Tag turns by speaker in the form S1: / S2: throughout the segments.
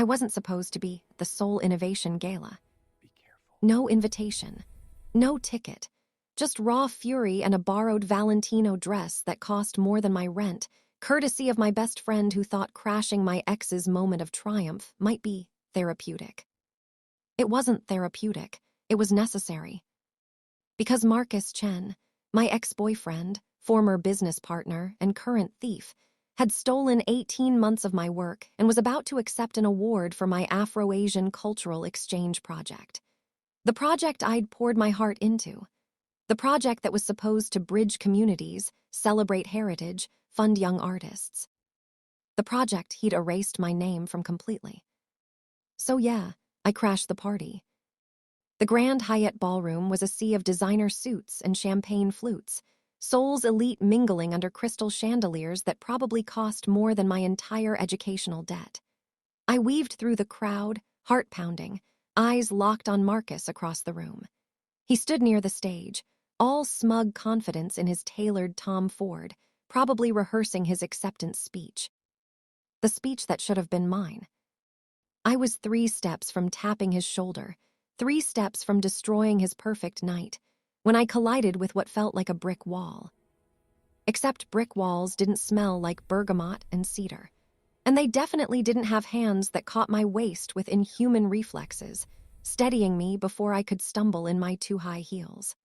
S1: I wasn't supposed to be the sole innovation gala.
S2: Be careful.
S1: No invitation. No ticket. Just raw fury and a borrowed Valentino dress that cost more than my rent, courtesy of my best friend who thought crashing my ex's moment of triumph might be therapeutic. It wasn't therapeutic. It was necessary. Because Marcus Chen, my ex-boyfriend, former business partner, and current thief, had stolen 18 months of my work and was about to accept an award for my Afro-Asian cultural exchange project. The project I'd poured my heart into. The project that was supposed to bridge communities, celebrate heritage, fund young artists. The project he'd erased my name from completely. So yeah, I crashed the party. The Grand Hyatt Ballroom was a sea of designer suits and champagne flutes, Seoul's elite mingling under crystal chandeliers that probably cost more than my entire educational debt. I weaved through the crowd, heart pounding, eyes locked on Marcus across the room. He stood near the stage, all smug confidence in his tailored Tom Ford, probably rehearsing his acceptance speech. The speech that should have been mine. I was 3 steps from tapping his shoulder, 3 steps from destroying his perfect night, when I collided with what felt like a brick wall. Except brick walls didn't smell like bergamot and cedar. And they definitely didn't have hands that caught my waist with inhuman reflexes, steadying me before I could stumble in my too high heels.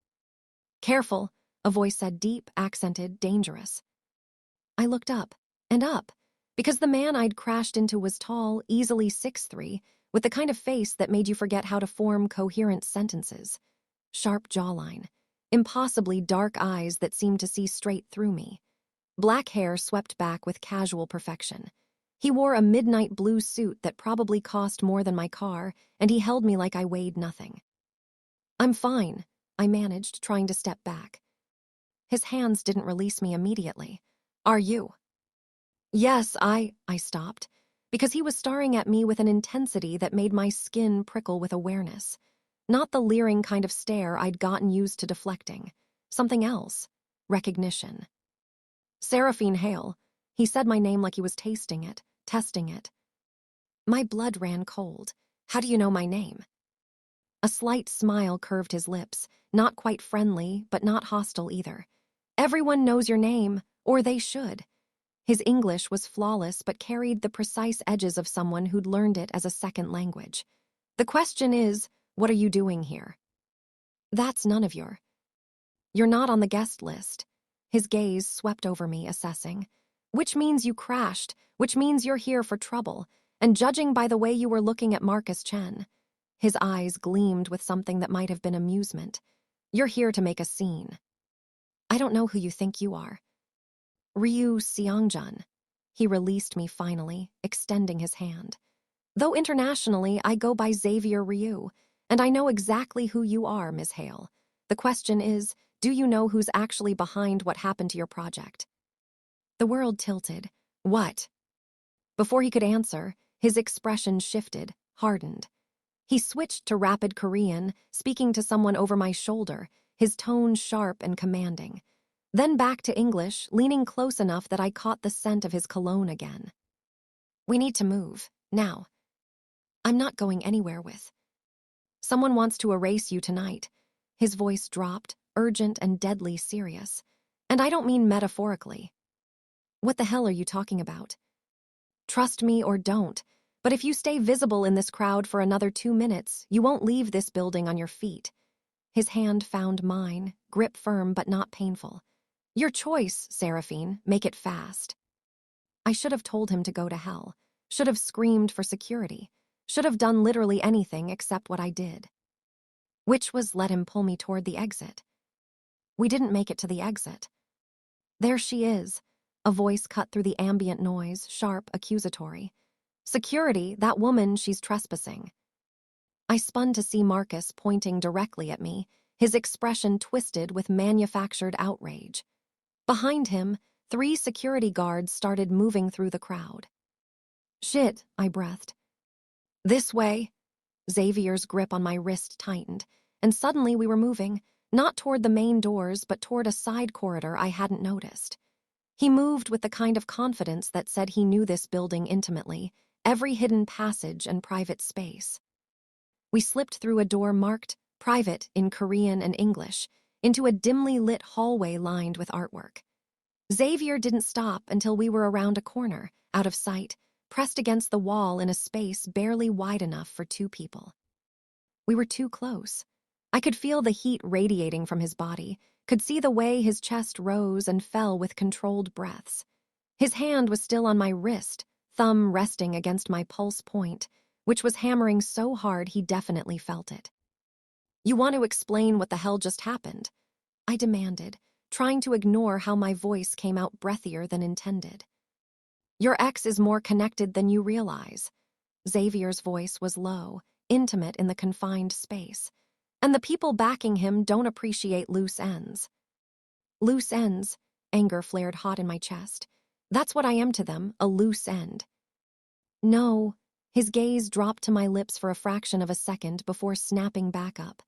S1: "Careful," a voice said, deep, accented, dangerous. I looked up, and up, because the man I'd crashed into was tall, easily 6'3", with the kind of face that made you forget how to form coherent sentences. Sharp jawline, impossibly dark eyes that seemed to see straight through me. Black hair swept back with casual perfection. He wore a midnight blue suit that probably cost more than my car, and he held me like I weighed nothing. "I'm fine," I managed, trying to step back. His hands didn't release me immediately. "Are you?" "Yes, I stopped, because he was staring at me with an intensity that made my skin prickle with awareness. Not the leering kind of stare I'd gotten used to deflecting. Something else. Recognition. "Seraphine Hale." He said my name like he was tasting it, testing it. My blood ran cold. "How do you know my name?" A slight smile curved his lips, not quite friendly, but not hostile either. "Everyone knows your name, or they should." His English was flawless but carried the precise edges of someone who'd learned it as a second language. "The question is, what are you doing here?" "That's none of your..." "You're not on the guest list." His gaze swept over me, assessing. "Which means you crashed, which means you're here for trouble, and judging by the way you were looking at Marcus Chen." His eyes gleamed with something that might have been amusement. "You're here to make a scene." "I don't know who you think you are." "Ryu Seongjun." He released me finally, extending his hand. "Though internationally, I go by Xavier Ryu, and I know exactly who you are, Ms. Hale. The question is, do you know who's actually behind what happened to your project?" The world tilted. "What?" Before he could answer, his expression shifted, hardened. He switched to rapid Korean, speaking to someone over my shoulder, his tone sharp and commanding. Then back to English, leaning close enough that I caught the scent of his cologne again. "We need to move, now." "I'm not going anywhere with." "Someone wants to erase you tonight." His voice dropped, urgent and deadly serious. "And I don't mean metaphorically." "What the hell are you talking about?" "Trust me or don't, but if you stay visible in this crowd for another 2 minutes, you won't leave this building on your feet." His hand found mine, grip firm but not painful. "Your choice, Seraphine, make it fast." I should have told him to go to hell, should have screamed for security, should have done literally anything except what I did. Which was let him pull me toward the exit. We didn't make it to the exit. "There she is," a voice cut through the ambient noise, sharp, accusatory. "Security, that woman, she's trespassing." I spun to see Marcus pointing directly at me, his expression twisted with manufactured outrage. Behind him, 3 security guards started moving through the crowd. "Shit," I breathed. "This way." Xavier's grip on my wrist tightened, and suddenly we were moving, not toward the main doors, but toward a side corridor I hadn't noticed. He moved with the kind of confidence that said he knew this building intimately, every hidden passage and private space. We slipped through a door marked "Private" in Korean and English, into a dimly lit hallway lined with artwork. Xavier didn't stop until we were around a corner, out of sight, pressed against the wall in a space barely wide enough for two people. We were too close. I could feel the heat radiating from his body, could see the way his chest rose and fell with controlled breaths. His hand was still on my wrist, thumb resting against my pulse point, which was hammering so hard he definitely felt it. "You want to explain what the hell just happened?" I demanded, trying to ignore how my voice came out breathier than intended. "Your ex is more connected than you realize." Xavier's voice was low, intimate in the confined space, and the people backing him don't appreciate loose ends. Loose ends, anger flared hot in my chest. That's what I am to them, a loose end. No, his gaze dropped to my lips for a fraction of a second before snapping back up.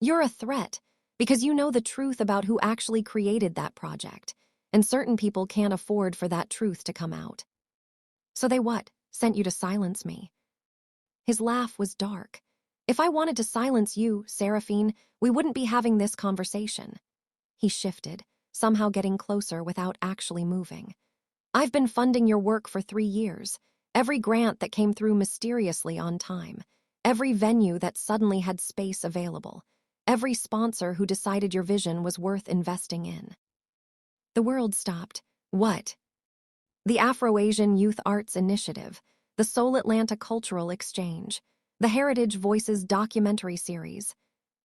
S1: "You're a threat, because you know the truth about who actually created that project, and certain people can't afford for that truth to come out. So they what, sent you to silence me?" His laugh was dark. "If I wanted to silence you, Seraphine, we wouldn't be having this conversation." He shifted, somehow getting closer without actually moving. "I've been funding your work for 3 years. Every grant that came through mysteriously on time. Every venue that suddenly had space available. Every sponsor who decided your vision was worth investing in." The world stopped. What? The Afro-Asian Youth Arts Initiative, the Seoul Atlanta Cultural Exchange, the Heritage Voices documentary series.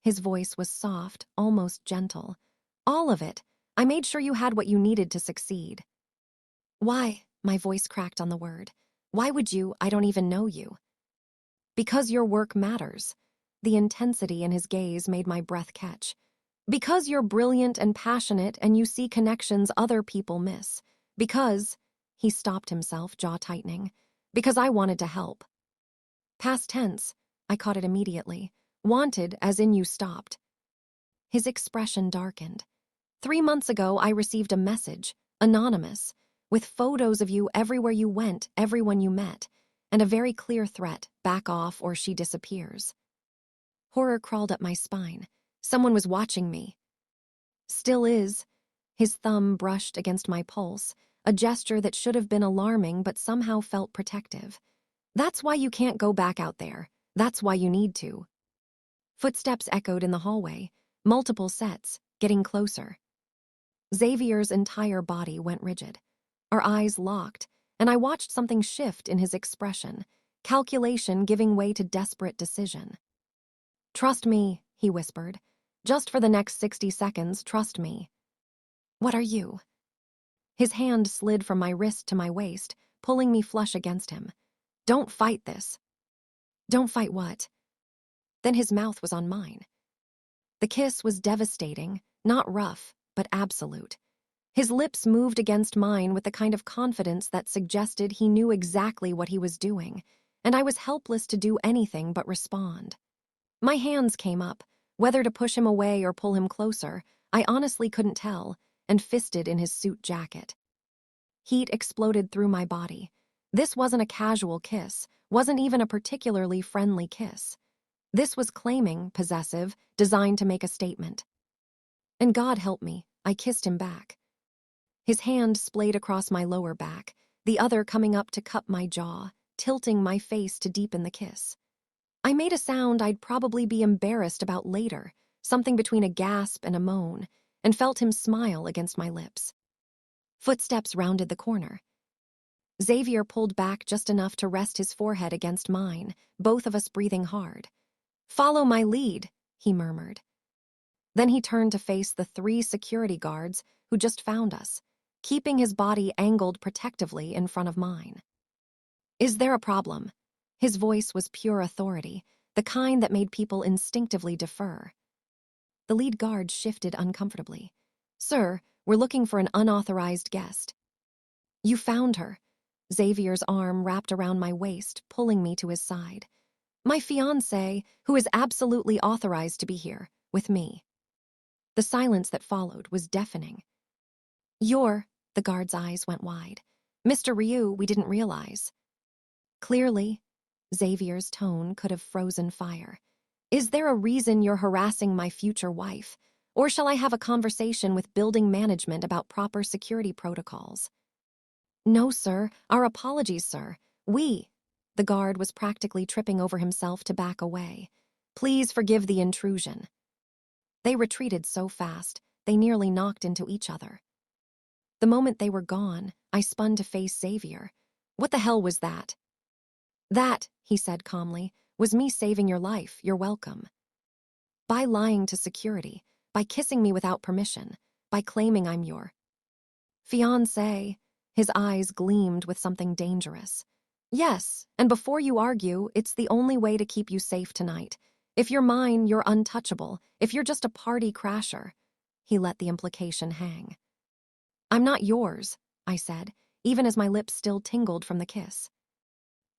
S1: His voice was soft, almost gentle. "All of it. I made sure you had what you needed to succeed." "Why?" My voice cracked on the word. "Why would you? I don't even know you." "Because your work matters." The intensity in his gaze made my breath catch. "Because you're brilliant and passionate and you see connections other people miss. Because—" He stopped himself, jaw tightening. "Because I wanted to help." Past tense. I caught it immediately. Wanted, as in you stopped. His expression darkened. 3 months ago, I received a message, anonymous, with photos of you everywhere you went, everyone you met, and a very clear threat: back off or she disappears. Horror crawled up my spine. Someone was watching me. Still is. His thumb brushed against my pulse, a gesture that should have been alarming but somehow felt protective. "That's why you can't go back out there. That's why you need to." Footsteps echoed in the hallway, multiple sets, getting closer. Xavier's entire body went rigid. Our eyes locked, and I watched something shift in his expression, calculation giving way to desperate decision. "Trust me," he whispered. "Just for the next 60 seconds, trust me." "What are you?" His hand slid from my wrist to my waist, pulling me flush against him. "Don't fight this." "Don't fight what?" Then his mouth was on mine. The kiss was devastating, not rough, but absolute. His lips moved against mine with the kind of confidence that suggested he knew exactly what he was doing, and I was helpless to do anything but respond. My hands came up, whether to push him away or pull him closer, I honestly couldn't tell, and fisted in his suit jacket. Heat exploded through my body. This wasn't a casual kiss, wasn't even a particularly friendly kiss. This was claiming, possessive, designed to make a statement. And God help me, I kissed him back. His hand splayed across my lower back, the other coming up to cup my jaw, tilting my face to deepen the kiss. I made a sound I'd probably be embarrassed about later, something between a gasp and a moan, and felt him smile against my lips. Footsteps rounded the corner. Xavier pulled back just enough to rest his forehead against mine, both of us breathing hard. "Follow my lead," he murmured. Then he turned to face the 3 security guards who just found us, keeping his body angled protectively in front of mine. "Is there a problem?" His voice was pure authority, the kind that made people instinctively defer. The lead guard shifted uncomfortably. "Sir, we're looking for an unauthorized guest." "You found her." Xavier's arm wrapped around my waist, pulling me to his side. "My fiancé, who is absolutely authorized to be here, with me." The silence that followed was deafening. "You're—" the guard's eyes went wide. "Mr. Ryu, we didn't realize." Clearly, Xavier's tone could have frozen fire. Is there a reason you're harassing my future wife? Or shall I have a conversation with building management about proper security protocols? No, sir. Our apologies, sir. The guard was practically tripping over himself to back away. Please forgive the intrusion. They retreated so fast, they nearly knocked into each other. The moment they were gone, I spun to face Xavier. What the hell was that? That, he said calmly, was me saving your life. You're welcome. By lying to security, by kissing me without permission, by claiming I'm your fiancé. His eyes gleamed with something dangerous. Yes, and before you argue, it's the only way to keep you safe tonight. If you're mine, you're untouchable. If you're just a party crasher. He let the implication hang. I'm not yours, I said, even as my lips still tingled from the kiss.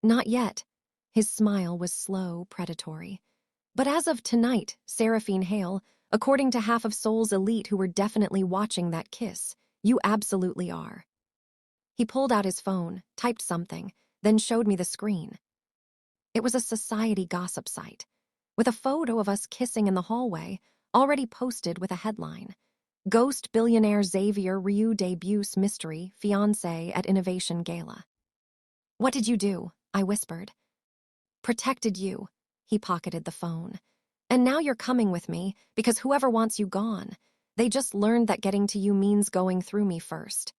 S1: Not yet. His smile was slow, predatory. But as of tonight, Seraphine Hale, according to half of Seoul's elite who were definitely watching that kiss, you absolutely are. He pulled out his phone, typed something, then showed me the screen. It was a society gossip site, with a photo of us kissing in the hallway, already posted with a headline. Ghost billionaire Xavier Ryu debuts mystery, fiancé at Innovation Gala. What did you do? I whispered. Protected you. He pocketed the phone. And now you're coming with me, because whoever wants you gone. They just learned that getting to you means going through me first.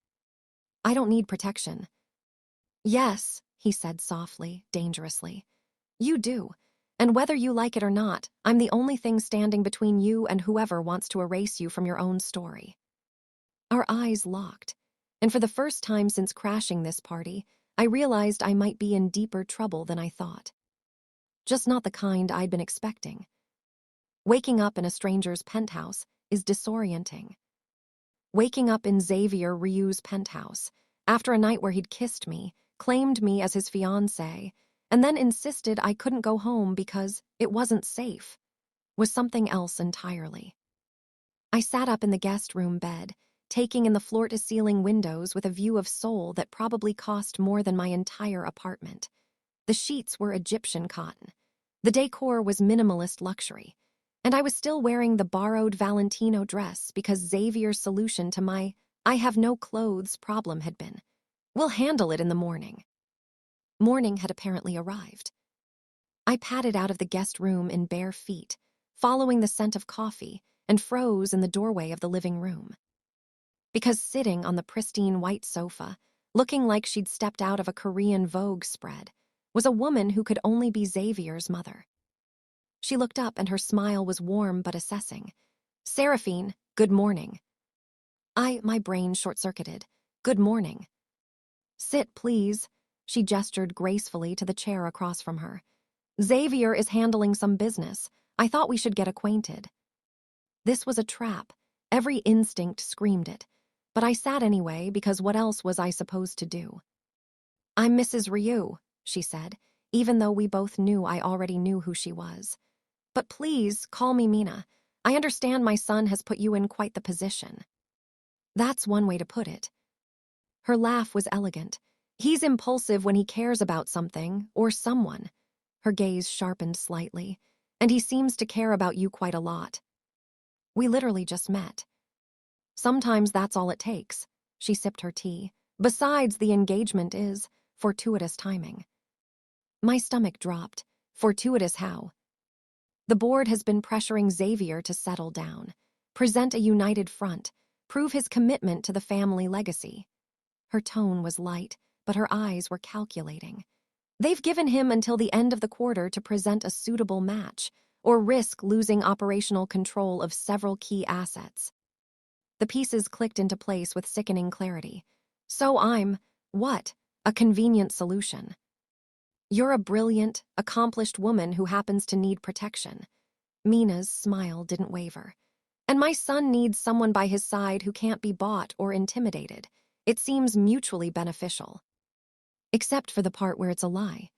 S1: I don't need protection. Yes, he said softly, dangerously. You do. And whether you like it or not, I'm the only thing standing between you and whoever wants to erase you from your own story. Our eyes locked, and for the first time since crashing this party, I realized I might be in deeper trouble than I thought. Just not the kind I'd been expecting. Waking up in a stranger's penthouse is disorienting. Waking up in Xavier Ryu's penthouse, after a night where he'd kissed me, claimed me as his fiancé, and then insisted I couldn't go home because it wasn't safe, was something else entirely. I sat up in the guest room bed, taking in the floor-to-ceiling windows with a view of Seoul that probably cost more than my entire apartment. The sheets were Egyptian cotton. The decor was minimalist luxury. And I was still wearing the borrowed Valentino dress because Xavier's solution to my "I have no clothes" problem had been, "We'll handle it in the morning." Morning had apparently arrived. I padded out of the guest room in bare feet, following the scent of coffee, and froze in the doorway of the living room. Because sitting on the pristine white sofa, looking like she'd stepped out of a Korean Vogue spread, was a woman who could only be Xavier's mother. She looked up and her smile was warm but assessing. Seraphine, good morning. My brain short-circuited. Good morning. Sit, please. She gestured gracefully to the chair across from her. Xavier is handling some business. I thought we should get acquainted. This was a trap. Every instinct screamed it. But I sat anyway because what else was I supposed to do? I'm Mrs. Ryu, she said, even though we both knew I already knew who she was. But please, call me Mina. I understand my son has put you in quite the position. That's one way to put it. Her laugh was elegant. He's impulsive when he cares about something, or someone. Her gaze sharpened slightly. And he seems to care about you quite a lot. We literally just met. Sometimes that's all it takes. She sipped her tea. Besides, the engagement is fortuitous timing. My stomach dropped. Fortuitous how? The board has been pressuring Xavier to settle down, present a united front, prove his commitment to the family legacy. Her tone was light, but her eyes were calculating. They've given him until the end of the quarter to present a suitable match, or risk losing operational control of several key assets. The pieces clicked into place with sickening clarity. So I'm, what? A convenient solution. You're a brilliant, accomplished woman who happens to need protection. Mina's smile didn't waver. And my son needs someone by his side who can't be bought or intimidated. It seems mutually beneficial. Except for the part where it's a lie.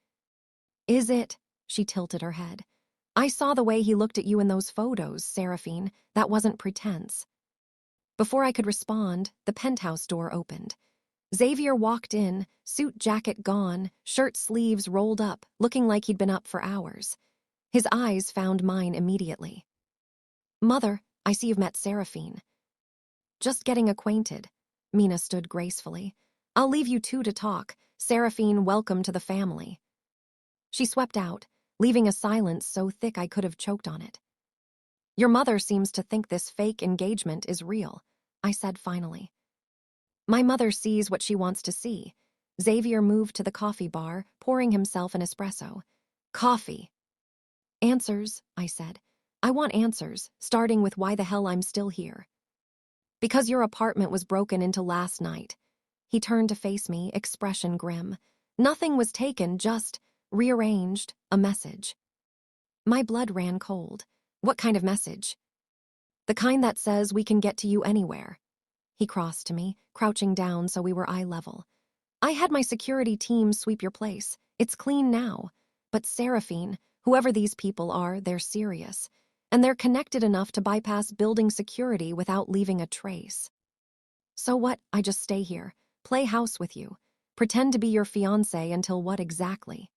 S1: Is it? She tilted her head. I saw the way he looked at you in those photos, Seraphine. That wasn't pretense. Before I could respond, the penthouse door opened. Xavier walked in, suit jacket gone, shirt sleeves rolled up, looking like he'd been up for hours. His eyes found mine immediately. "Mother, I see you've met Seraphine." "Just getting acquainted." Mina stood gracefully. "I'll leave you two to talk. Seraphine, welcome to the family." She swept out, leaving a silence so thick I could have choked on it. "Your mother seems to think this fake engagement is real," I said finally. "My mother sees what she wants to see." Xavier moved to the coffee bar, pouring himself an espresso. "Coffee." "Answers," I said. "I want answers, starting with why the hell I'm still here." "Because your apartment was broken into last night." He turned to face me, expression grim. "Nothing was taken, just rearranged, a message." My blood ran cold. "What kind of message?" "The kind that says we can get to you anywhere." He crossed to me, crouching down so we were eye level. "I had my security team sweep your place. It's clean now. But Seraphine, whoever these people are, they're serious. And they're connected enough to bypass building security without leaving a trace." "So what? I just stay here, play house with you, pretend to be your fiancé until what exactly?"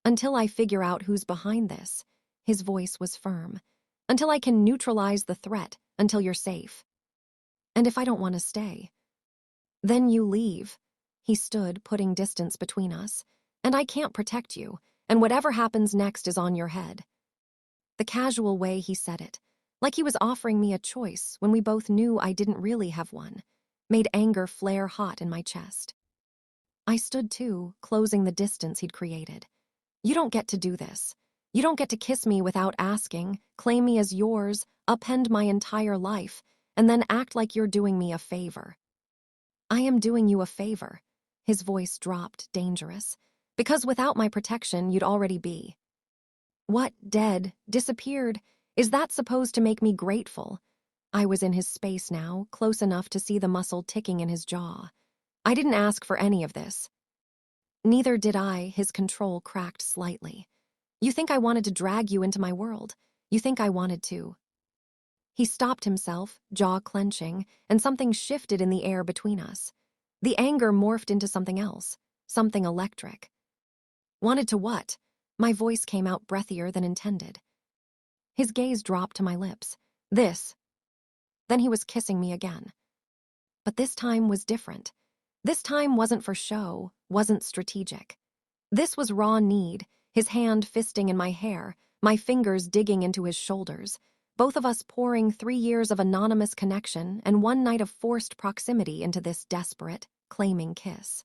S1: "Until I figure out who's behind this." His voice was firm. "Until I can neutralize the threat, until you're safe." "And if I don't want to stay?" "Then you leave." He stood, putting distance between us. "And I can't protect you, and whatever happens next is on your head." The casual way he said it, like he was offering me a choice when we both knew I didn't really have one, made anger flare hot in my chest. I stood too, closing the distance he'd created. "You don't get to do this. You don't get to kiss me without asking, claim me as yours, upend my entire life, and then act like you're doing me a favor." "I am doing you a favor." His voice dropped, dangerous. "Because without my protection, you'd already be." "What, dead, disappeared? Is that supposed to make me grateful?" I was in his space now, close enough to see the muscle ticking in his jaw. "I didn't ask for any of this." "Neither did I." His control cracked slightly. "You think I wanted to drag you into my world? You think I wanted to?" He stopped himself, jaw clenching, and something shifted in the air between us. The anger morphed into something else, something electric. "Wanted to what?" My voice came out breathier than intended. His gaze dropped to my lips. "This." Then he was kissing me again. But this time was different. This time wasn't for show, wasn't strategic. This was raw need, his hand fisting in my hair, my fingers digging into his shoulders, both of us pouring 3 years of anonymous connection and one night of forced proximity into this desperate, claiming kiss.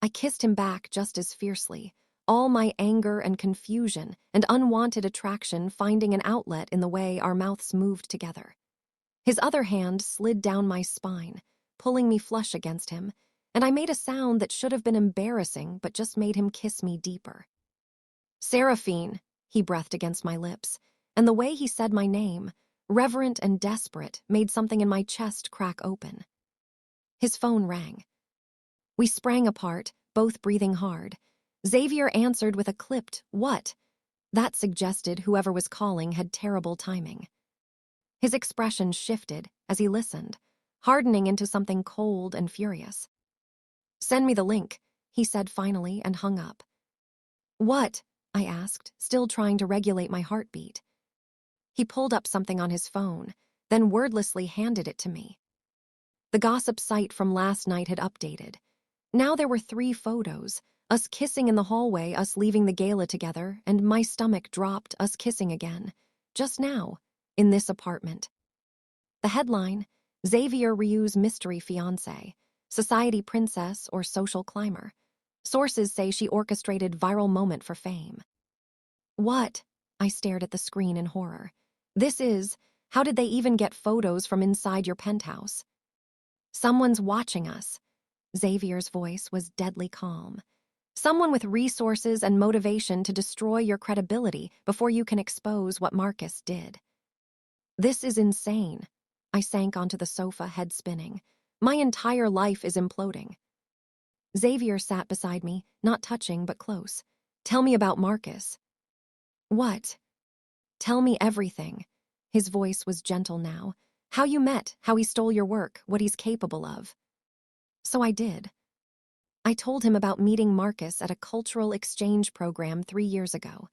S1: I kissed him back just as fiercely, all my anger and confusion and unwanted attraction finding an outlet in the way our mouths moved together. His other hand slid down my spine, pulling me flush against him, and I made a sound that should have been embarrassing but just made him kiss me deeper. "Seraphine," he breathed against my lips, and the way he said my name, reverent and desperate, made something in my chest crack open. His phone rang. We sprang apart, both breathing hard. Xavier answered with a clipped, "What?" That suggested whoever was calling had terrible timing. His expression shifted as he listened, hardening into something cold and furious. "Send me the link," he said finally and hung up. "What?" I asked, still trying to regulate my heartbeat. He pulled up something on his phone, then wordlessly handed it to me. The gossip site from last night had updated. Now there were 3 photos, us kissing in the hallway, us leaving the gala together, and my stomach dropped, us kissing again. Just now, in this apartment. The headline, Xavier Ryu's mystery fiancé, society princess or social climber. Sources say she orchestrated viral moment for fame. What? I stared at the screen in horror. How did they even get photos from inside your penthouse? Someone's watching us. Xavier's voice was deadly calm. Someone with resources and motivation to destroy your credibility before you can expose what Marcus did. This is insane. I sank onto the sofa, head spinning. My entire life is imploding. Xavier sat beside me, not touching but close. Tell me about Marcus. What? Tell me everything. His voice was gentle now. How you met, how he stole your work, what he's capable of. So I did. I told him about meeting Marcus at a cultural exchange program 3 years ago,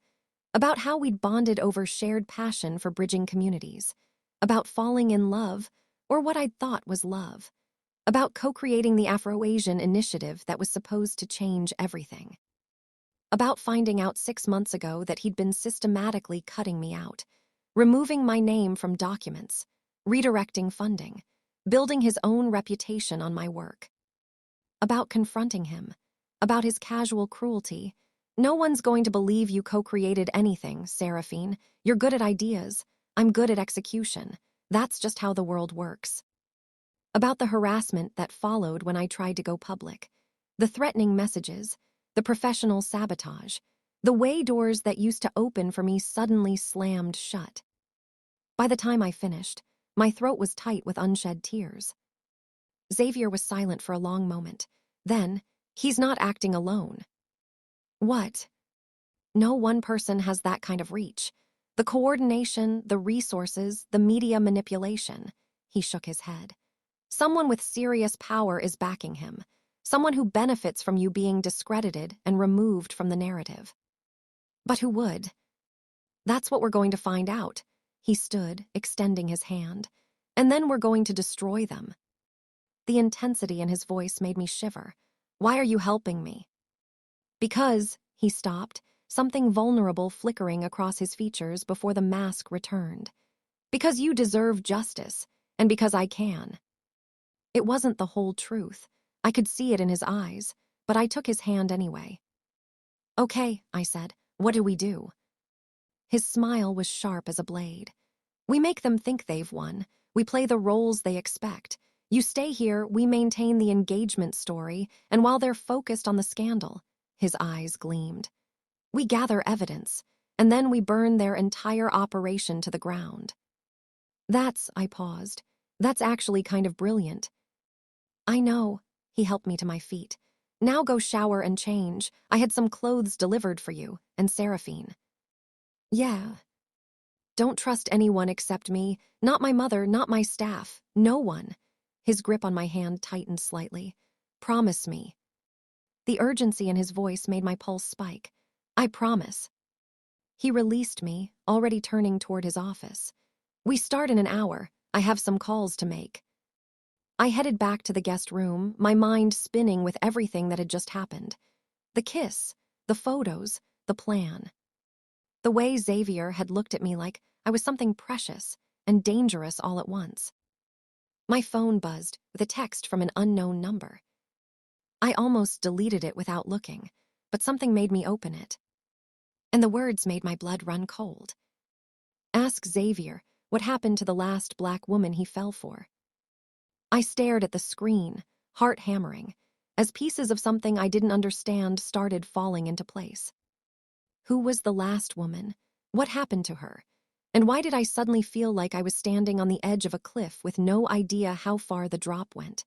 S1: about how we'd bonded over shared passion for bridging communities, about falling in love, or what I'd thought was love, about co-creating the Afro-Asian initiative that was supposed to change everything, about finding out 6 months ago that he'd been systematically cutting me out, removing my name from documents, redirecting funding, building his own reputation on my work, about confronting him, about his casual cruelty. No one's going to believe you co-created anything, Seraphine. You're good at ideas. I'm good at execution. That's just how the world works. About the harassment that followed when I tried to go public, the threatening messages, the professional sabotage, the way doors that used to open for me suddenly slammed shut. By the time I finished, my throat was tight with unshed tears. Xavier was silent for a long moment. Then, he's not acting alone. What? No one person has that kind of reach. The coordination, the resources, the media manipulation. He shook his head. Someone with serious power is backing him. Someone who benefits from you being discredited and removed from the narrative. But who would? That's what we're going to find out. He stood, extending his hand. And then we're going to destroy them. The intensity in his voice made me shiver. Why are you helping me? Because, he stopped, something vulnerable flickering across his features before the mask returned. Because you deserve justice, and because I can. It wasn't the whole truth. I could see it in his eyes, but I took his hand anyway. Okay, I said, what do we do? His smile was sharp as a blade. We make them think they've won. We play the roles they expect. You stay here, we maintain the engagement story, and while they're focused on the scandal, his eyes gleamed. We gather evidence, and then we burn their entire operation to the ground. I paused. That's actually kind of brilliant. I know. He helped me to my feet. Now go shower and change. I had some clothes delivered for you, and Seraphine. Yeah. Don't trust anyone except me. Not my mother, not my staff. No one. His grip on my hand tightened slightly. Promise me. The urgency in his voice made my pulse spike. I promise. He released me, already turning toward his office. We start in an hour. I have some calls to make. I headed back to the guest room, my mind spinning with everything that had just happened. The kiss, the photos, the plan. The way Xavier had looked at me like I was something precious and dangerous all at once. My phone buzzed with a text from an unknown number. I almost deleted it without looking, but something made me open it. And the words made my blood run cold. Ask Xavier what happened to the last black woman he fell for. I stared at the screen, heart hammering, as pieces of something I didn't understand started falling into place. Who was the last woman? What happened to her? And why did I suddenly feel like I was standing on the edge of a cliff with no idea how far the drop went?